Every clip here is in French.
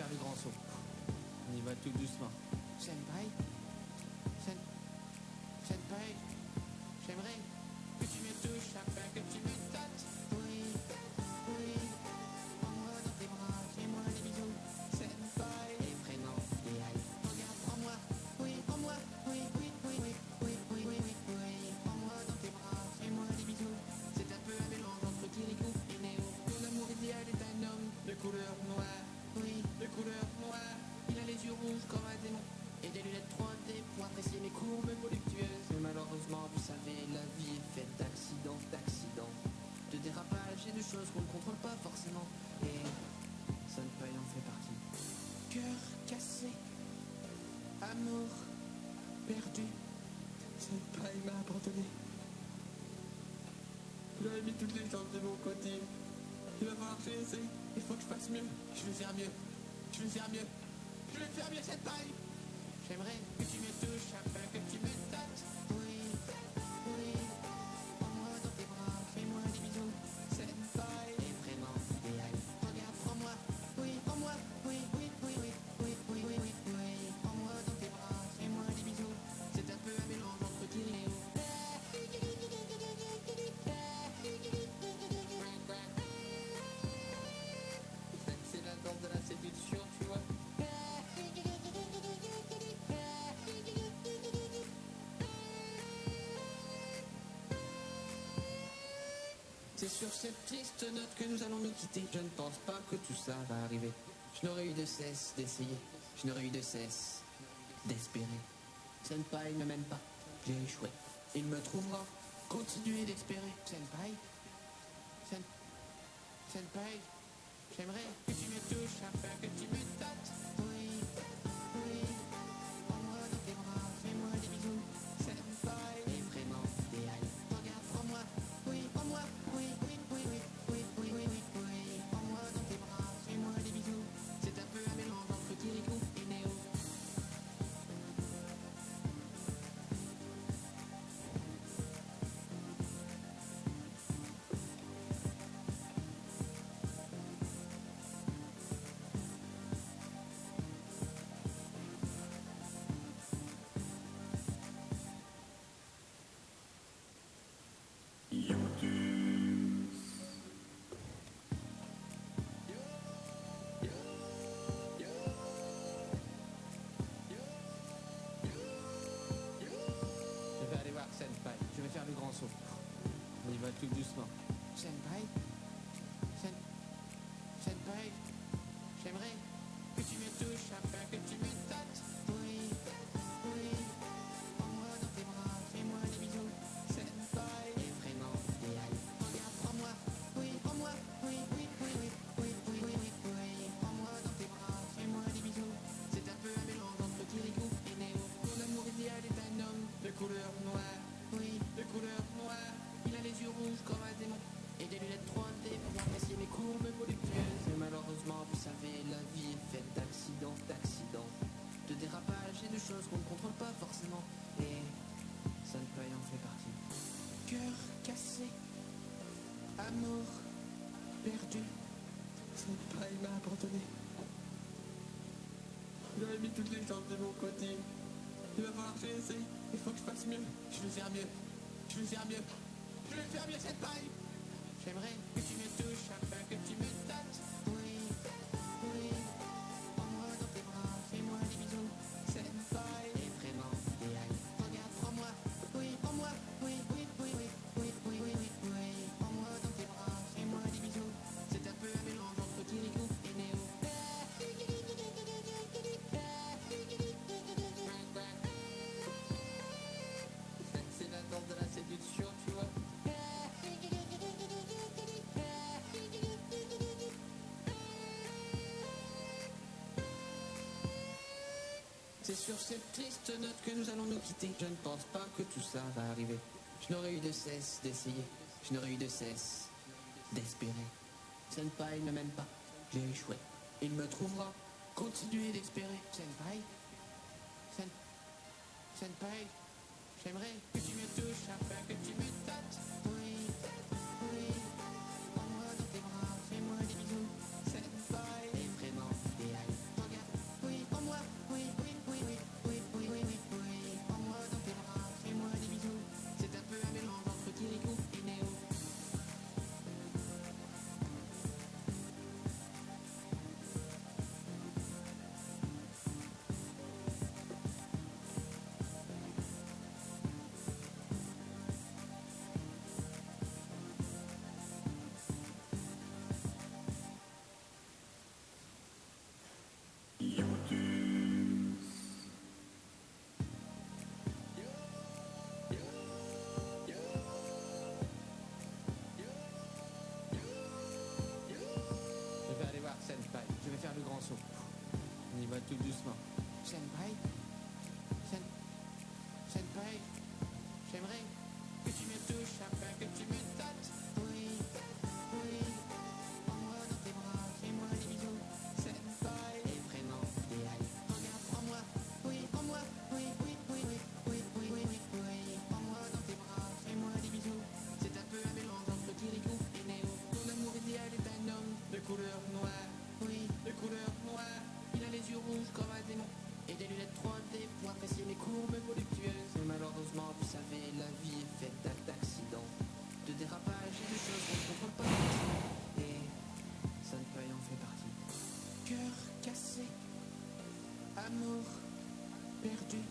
le grand saut. On y va tout doucement. Senpai, Senpai, j'aimerais que tu me touches afin que tu me tâtes. Oui, oui, prends-moi dans tes bras, fais-moi des bisous. Senpai, les prénoms idéal. Regarde, prends-moi, oui, prends-moi, oui, oui, oui, oui, oui, oui, oui, oui, oui. Prends-moi dans tes bras, fais-moi des bisous. C'est un peu un mélange entre Kirikou et Néo. Mon amour idéal est un homme de couleur noire. Oui, de couleur noire. Il a les yeux rouges comme un démon et des lunettes 3D pour apprécier mes courbes voluptueuses. Mais malheureusement, vous savez, la vie est faite d'accidents, de dérapages et de choses qu'on ne contrôle pas forcément. Et Senpai en fait partie. Cœur cassé, amour perdu. Senpai m'a abandonné. Il a mis toutes les chances de mon côté. Il va falloir que j'essaie. Il faut que je fasse mieux. Je vais faire mieux. Je vais faire mieux. Je vais faire mieux, Senpai. J'aimerais que tu me touches afin que tu me tâtes. Oui, oui. Prends-moi dans tes bras, fais-moi des bisous. Senpai est vraiment idéal. Regarde, prends-moi. Oui, prends-moi. Oui, oui, oui, oui, oui, oui, oui, oui, oui. Prends-moi dans tes bras, fais-moi des bisous. C'est un peu un mélange entre Kirineo. C'est la danse de la séduction, tu vois. C'est sur cette triste note que nous allons nous quitter. Je ne pense pas que tout ça va arriver. Je n'aurais eu de cesse d'essayer. Je n'aurais eu de cesse d'espérer. Senpai ne m'aime pas. J'ai échoué. Il me trouvera. Continuez d'espérer. Senpai, Senpai, j'aimerais que tu me touches afin que tu me tâtes. Oui, oui. Prends-moi dans tes bras, fais-moi des bisous. Senpai est vraiment idéal. Regarde, prends-moi. Oui, prends-moi. Oui, oui, oui, oui, oui, oui, oui, oui, oui. Prends-moi dans tes bras, fais-moi des bisous. C'est un peu un mélange entre Kirikou et Néo. Je vais aller voir Senpai. Je vais faire le grand saut. On y va tout doucement. Senpai, Senpai, j'aimerais que tu me touches afin que tu me tâtes. Oui, oui. Prends-moi dans tes bras, fais-moi des bisous. Senpai est vraiment idéal. Regarde, prends-moi. Oui, prends-moi. Oui, oui, oui, oui, oui, oui, oui, oui, oui. Prends-moi dans tes bras, fais-moi des bisous. C'est un peu un mélange entre Kirikou et Néo. Mon amour idéal est un homme de couleur noire. Oui, de couleur noire. Il a les yeux rouges comme un démon et des lunettes 3D pour apprécier mes courbes voluptueuses. Mais malheureusement, vous savez, la vie est faite d'accidents, de dérapages et de choses qu'on ne contrôle pas forcément. Et Senpai en fait partie. Cœur cassé, amour perdu. Senpai m'a abandonné. Il a mis toutes les chances de mon côté. Il va falloir que j'essaie. Il faut que je fasse mieux. Je vais faire mieux. Je vais faire mieux. Je vais faire mieux, Senpai. J'aimerais que tu me touches afin que tu me tâtes. Oui, oui. Prends-moi dans tes bras, fais-moi des bisous. Senpai est vraiment idéal. Regarde, prends-moi. Oui, prends-moi. Oui, oui, oui, oui, oui, oui, oui, oui, oui. Prends-moi dans tes bras, fais-moi des bisous. C'est un peu un mélange entre Kirikou et Néo. C'est la danse de la séduction, tu vois. C'est sur cette triste note que nous allons nous quitter. Je ne pense pas que tout ça va arriver. Je n'aurais eu de cesse d'essayer. Je n'aurais eu de cesse d'espérer. Senpai ne m'aime pas. J'ai échoué. Il me trouvera. Continuez d'espérer. Senpai, Senpai, j'aimerais que tu me touches afin que tu me tâtes. Oui, oui. Prends-moi dans tes bras, fais-moi des bisous. Senpai est vraiment idéal. doucement. Senpai, Senpai, j'aimerais que tu me touches afin que tu me tâtes. Oui, oui, prends-moi dans tes bras, fais-moi des bisous. Senpai est vraiment idéal. Regarde, prends-moi, oui, prends-moi, oui, oui, oui, oui, oui, oui, oui, oui, oui. Prends-moi dans tes bras, fais-moi des bisous. C'est un peu un mélange entre Kirikou et Néo. Ton amour idéal est un homme de couleur noire. Oui, de couleur noire. Il a les yeux rouges comme un démon. Et des lunettes 3D pour apprécier mes courbes voluptueuses. Mais malheureusement, vous savez, la vie est faite d'accidents, de dérapages et de choses qu'on ne contrôle pas. Et Senpai en fait partie. Cœur cassé, amour perdu.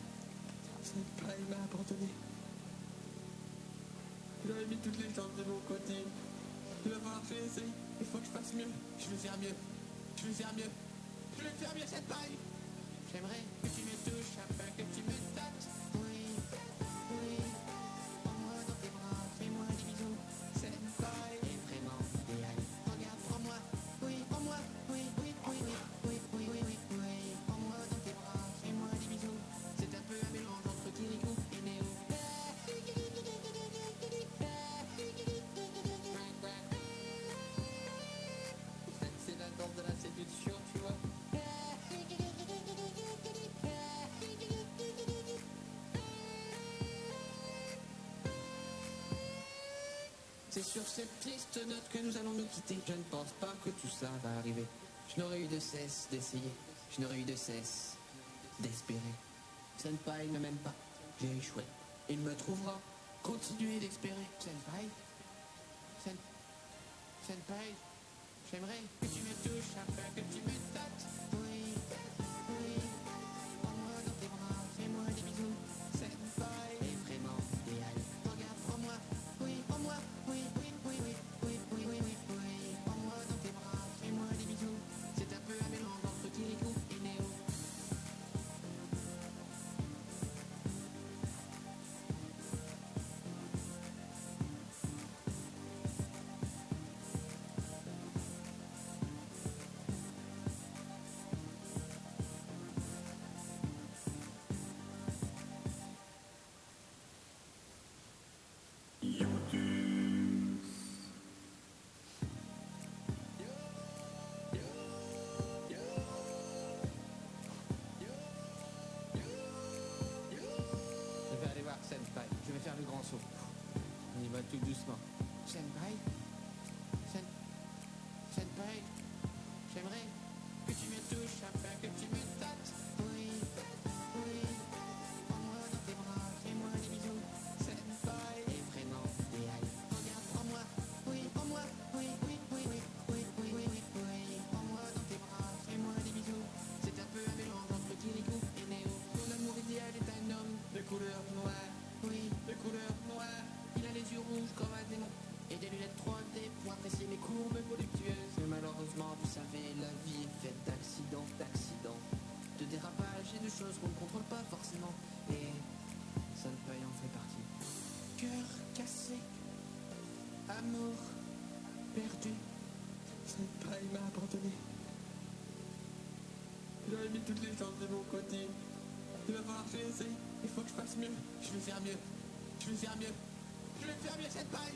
Senpai m'a abandonné. J'avais mis toutes les chances de mon côté. Il va falloir que j'essaye. Il faut que je fasse mieux. Je vais faire mieux. Je vais faire mieux. Je vais faire mieux, Senpai. J'aimerais que tu me touches afin que tu me tâtes. Oui, oui, prends-moi dans tes bras, fais-moi des bisous. Senpai est vraiment idéal. Regarde, prends-moi, oui, prends-moi, oui, oui, oui, oui, oui, oui, oui, oui, oui. Prends-moi dans tes bras, fais-moi des bisous. C'est un peu un mélange entre Kirikou et Néo. C'est la danse de la séduction, tu vois. C'est sur cette triste note que nous allons nous quitter. Je ne pense pas que tout ça va arriver. Je n'aurais eu de cesse d'essayer. Je n'aurais eu de cesse d'espérer. Senpai ne m'aime pas. J'ai échoué. Il me trouvera. Continuez d'espérer. Senpai, Senpai, j'aimerais que tu me touches afin que tu me tâtes. Oui, oui, prends-moi dans tes bras, fais-moi des bisous. Senpai est vraiment idéal. Regarde, prends-moi, oui, prends-moi, oui, oui, oui, oui, oui, oui, oui, oui, oui. Prends-moi dans tes bras, fais-moi des bisous. C'est un peu un mélange entre Kirikou et Néo. Je vais aller voir Senpai. Je vais faire le grand saut. On y va tout doucement. Senpai, Senpai, j'aimerais que tu me touches afin que tu me tâtes. Oui, oui, prends-moi dans tes bras, fais-moi des bisous. Senpai est vraiment idéal. Regarde, prends-moi, oui, prends-moi, oui, oui, oui, oui, oui, oui, oui, oui, oui. Prends-moi dans tes bras, fais-moi des bisous. C'est un peu un mélange entre Kirikou et Néo. Ton amour idéal est un homme de couleur noire. Oui, de couleur noire. Il a les yeux rouges comme un démon. Et des lunettes 3D pour apprécier mes courbes voluptueuses. Mais malheureusement, vous savez, la vie est faite d'accidents, de dérapages et de choses qu'on ne contrôle pas forcément. Et Senpai en fait partie. Cœur cassé, amour perdu. Senpai m'a abandonné. J'avais mis toutes les chances de mon côté. Il va falloir que j'essaye. Il faut que je fasse mieux. Je vais faire mieux. Je vais faire mieux. Je vais faire mieux, Senpai.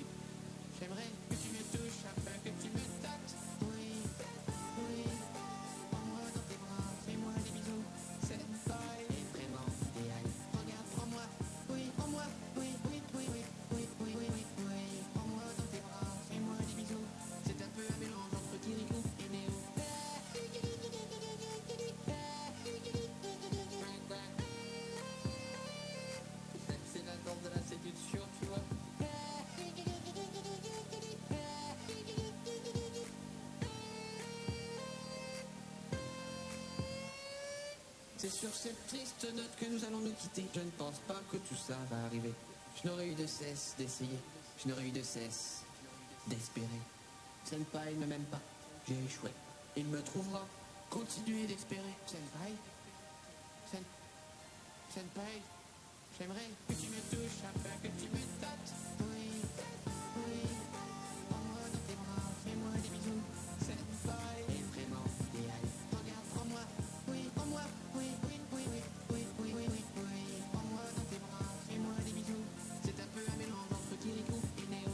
J'aimerais que tu me touches afin que tu me tâtes. Oui, oui, prends-moi dans tes bras, fais-moi des bisous. Senpai est vraiment idéal. Regarde, prends-moi, oui, prends-moi, oui, oui, oui, oui, oui, oui, oui, oui, oui. Prends-moi dans tes bras, fais-moi des bisous. C'est un peu un mélange entre Kirikou et Néo. C'est la danse de la séduction, tu vois. C'est sur cette triste note que nous allons nous quitter. Je ne pense pas que tout ça va arriver. Je n'aurais eu de cesse d'essayer. Je n'aurais eu de cesse d'espérer. Senpai ne m'aime pas. J'ai échoué. Il me trouvera. Continuez d'espérer. Senpai, Senpai, j'aimerais que tu me touches afin que tu me tâtes. Oui, oui, prends-moi dans tes bras, fais-moi des bisous. Senpai est vraiment idéal. Regarde, prends-moi, oui, prends-moi, oui, oui, oui, oui, oui, oui, oui, oui, oui. Prends-moi dans tes bras, fais-moi des bisous. C'est un peu un mélange entre Kirikou et Néo.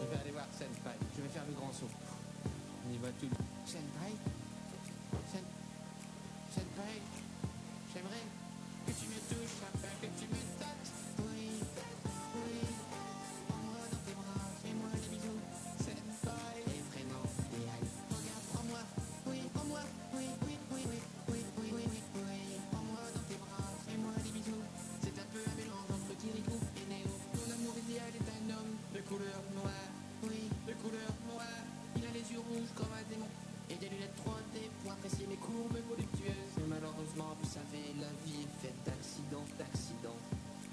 Je vais aller voir Senpai. Je vais faire le grand saut. On y va tout. Senpai, Senpai, j'aimerais que tu me touches afin que tu me tâtes. Oui, oui, prends-moi dans tes bras, fais-moi des bisous. Senpai, effrayant, idéal. Regarde, prends-moi, oui, prends-moi, oui, oui, oui, oui, oui, oui, oui, oui, oui. Prends-moi dans tes bras, fais-moi des bisous. C'est un peu un mélange entre Kirikou et Néo. Ton amour idéal est un homme de couleur noire, oui, de couleur noire. Il a les yeux rouges comme un démon. Et des lunettes 3D pour apprécier mes courbes voluptueuses. Mais malheureusement, vous savez, la vie est faite d'accidents,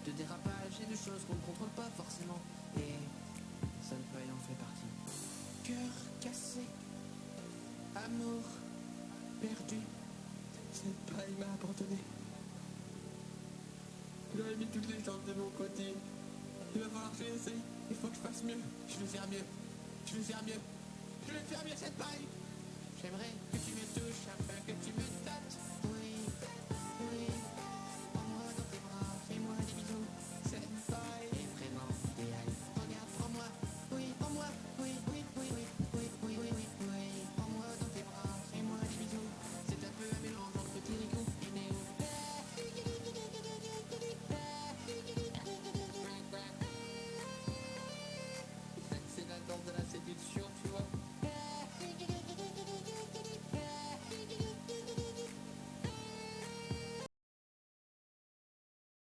de dérapages et de choses qu'on ne contrôle pas forcément. Et Senpai en fait partie. Cœur cassé, amour perdu. Senpai m'a abandonné. J'aurais mis toutes les chances de mon côté. Il va falloir que j'essaye. Il faut que je fasse mieux. Je vais faire mieux. Je vais faire mieux. Je vais faire mieux, Senpai. J'aimerais que tu me touches afin que tu me tâtes. Oui, oui. Prends-moi dans tes bras, fais-moi des bisous. Senpai est vraiment idéal. Regarde, prends-moi. Oui, prends-moi. Oui, oui, oui, oui, oui, oui, oui, oui, oui. Prends-moi dans tes bras, fais-moi des bisous. C'est un peu un mélange entre Kirikou et Néo. C'est la danse de la séduction.